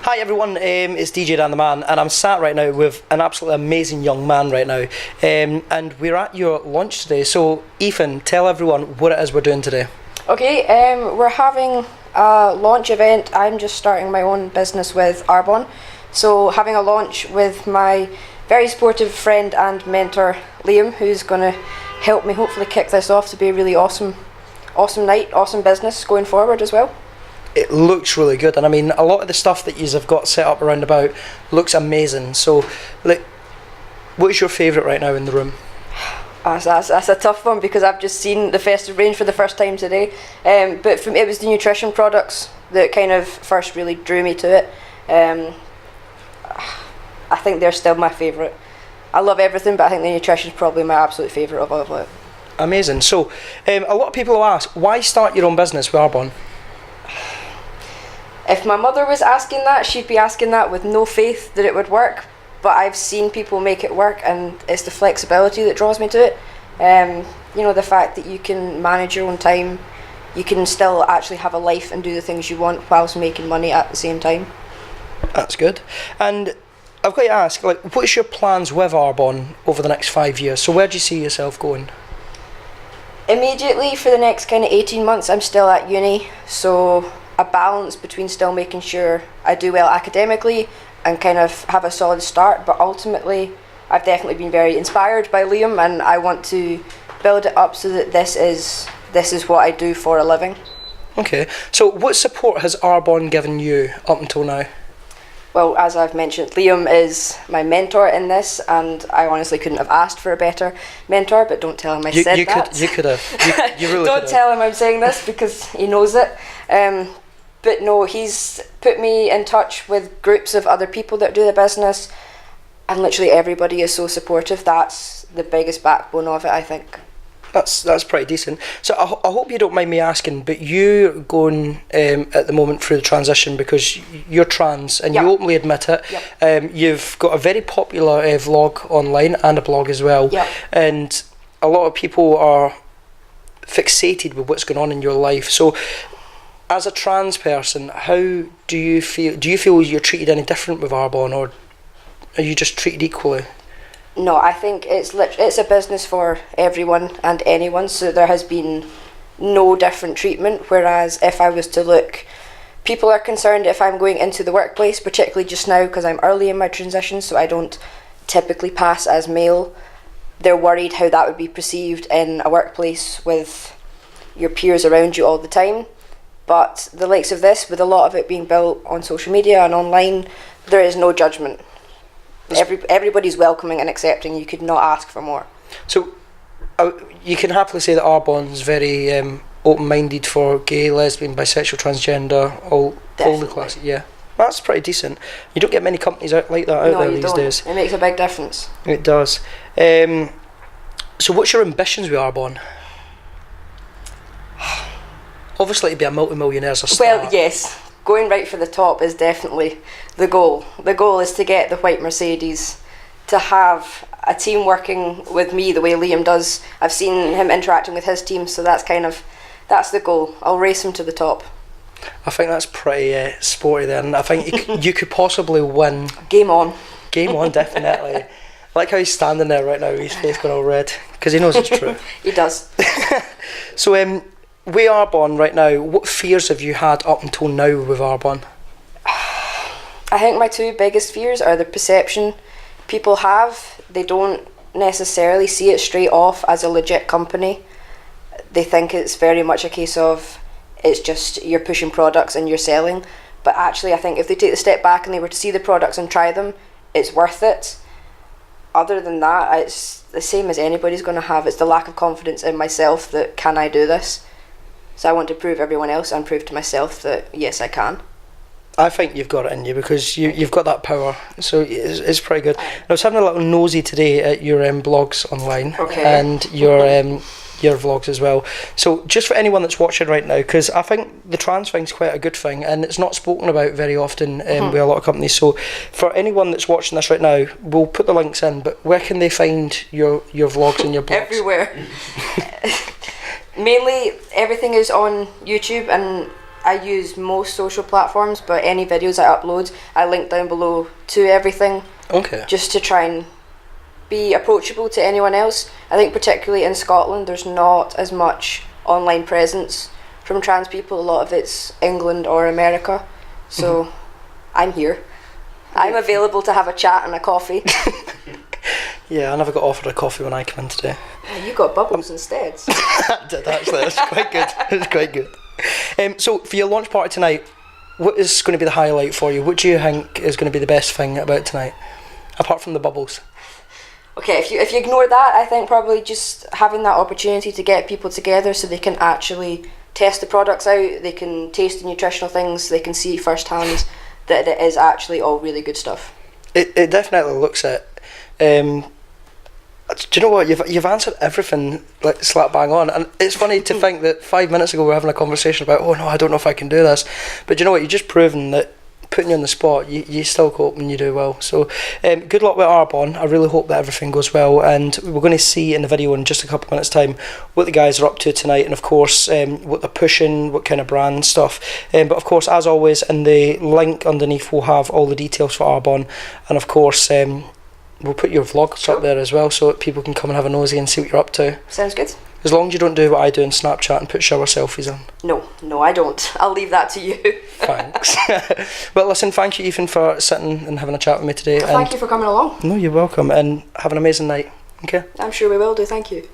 Hi everyone, it's DJ Dan the Man, and I'm sat right now with an absolutely amazing young man right now, and we're at your launch today. So Ethan, tell everyone what it is we're doing today. Okay, we're having a launch event. I'm just starting my own business with Arbonne, so having a launch with my very supportive friend and mentor Liam, who's going to help me hopefully kick this off to be a really awesome night, awesome business going forward as well. It looks really good, and I mean a lot of the stuff that you've got set up around about looks amazing. So like, what is your favourite right now in the room? That's a tough one because I've just seen the festive range for the first time today, but for me it was the nutrition products that kind of first really drew me to it. I think they're still my favourite. I love everything, but I think the nutrition is probably my absolute favourite of all of it. Amazing. So a lot of people will ask, why start your own business with Arbonne? If my mother was asking that, she'd be asking that with no faith that it would work, but I've seen people make it work, and it's the flexibility that draws me to it. The fact that you can manage your own time, you can still actually have a life and do the things you want whilst making money at the same time. That's good. And I've got to ask, what's your plans with Arbonne over the next 5 years? So where do you see yourself going? Immediately for the next kind of 18 months, I'm still at uni, so a balance between still making sure I do well academically and kind of have a solid start, but ultimately I've definitely been very inspired by Liam, and I want to build it up so that this is what I do for a living. Okay, so what support has Arbonne given you up until now? Well, as I've mentioned, Liam is my mentor in this, and I honestly couldn't have asked for a better mentor, but don't tell him I said that. You could have. You really Don't tell him I'm saying this because he knows it. But no, he's put me in touch with groups of other people that do the business, and literally everybody is so supportive. That's the biggest backbone of it, I think. That's pretty decent. So I hope you don't mind me asking, but you're going at the moment through the transition because you're trans and Yep. you openly admit it. Yep. You've got a very popular vlog online and a blog as well. Yep. And a lot of people are fixated with what's going on in your life. So as a trans person, how do you feel? Do you feel you're treated any different with Arbonne, or are you just treated equally? No, I think it's a business for everyone and anyone, so there has been no different treatment, whereas if I was to look, people are concerned if I'm going into the workplace, particularly just now because I'm early in my transition, so I don't typically pass as male. They're worried how that would be perceived in a workplace with your peers around you all the time. But the likes of this, with a lot of it being built on social media and online, there is no judgment. Everybody's welcoming and accepting. You could not ask for more. So you can happily say that Arbonne's very open-minded for gay, lesbian, bisexual, transgender, all the classes. Yeah, that's pretty decent. You don't get many companies out like that out there these days. It makes a big difference. It does. So what's your ambitions with Arbonne? Obviously to be a multi-millionaire is a start. Well, yes. Going right for the top is definitely the goal. The goal is to get the white Mercedes, to have a team working with me the way Liam does. I've seen him interacting with his team, so that's the goal. I'll race him to the top. I think that's pretty sporty then. I think you could possibly win. Game on. Game on, definitely. I like how he's standing there right now, his face going all red, because he knows it's true. He does. So with Arbonne right now, what fears have you had up until now with Arbonne? I think my two biggest fears are the perception people have. They don't necessarily see it straight off as a legit company. They think it's very much a case of it's just you're pushing products and you're selling. But actually I think if they take the step back and they were to see the products and try them, it's worth it. Other than that, it's the same as anybody's going to have. It's the lack of confidence in myself that can I do this? So I want to prove everyone else and prove to myself that yes, I can. I think you've got it in you because you've got that power, so it's pretty good. I was having a little nosy today at your blogs online, and your vlogs as well. So just for anyone that's watching right now, because I think the trans thing's quite a good thing and it's not spoken about very often with a lot of companies. So for anyone that's watching this right now, we'll put the links in, but where can they find your vlogs and your blogs? Everywhere. Mainly everything is on YouTube, and I use most social platforms, but any videos I upload, I link down below to everything. Okay. Just to try and be approachable to anyone else. I think particularly in Scotland, there's not as much online presence from trans people. A lot of it's England or America. So I'm here. I'm available to have a chat and a coffee. Yeah, I never got offered a coffee when I came in today. You got bubbles instead. I did actually. That's quite good. It's quite good. So for your launch party tonight, what is going to be the highlight for you? What do you think is going to be the best thing about tonight, apart from the bubbles? Okay, if you ignore that, I think probably just having that opportunity to get people together so they can actually test the products out, they can taste the nutritional things, they can see firsthand that it is actually all really good stuff. It definitely looks it. Do you know what, you've answered everything like slap bang on, and it's funny to think that 5 minutes ago we were having a conversation about, oh no, I don't know if I can do this, but do you know what, you've just proven that putting you on the spot, you still cope and you do well. So good luck with Arbonne. I really hope that everything goes well, and we're going to see in the video in just a couple of minutes time what the guys are up to tonight, and of course what they're pushing, what kind of brand stuff, but of course as always in the link underneath we'll have all the details for Arbonne, and of course we'll put your vlogs up there as well so that people can come and have a nosy and see what you're up to. Sounds good. As long as you don't do what I do on Snapchat and put shower selfies on. No, I don't. I'll leave that to you. Thanks. Well, listen, thank you, Ethan, for sitting and having a chat with me today. Thank you for coming along. No, you're welcome, and have an amazing night. Okay? I'm sure we will do, thank you.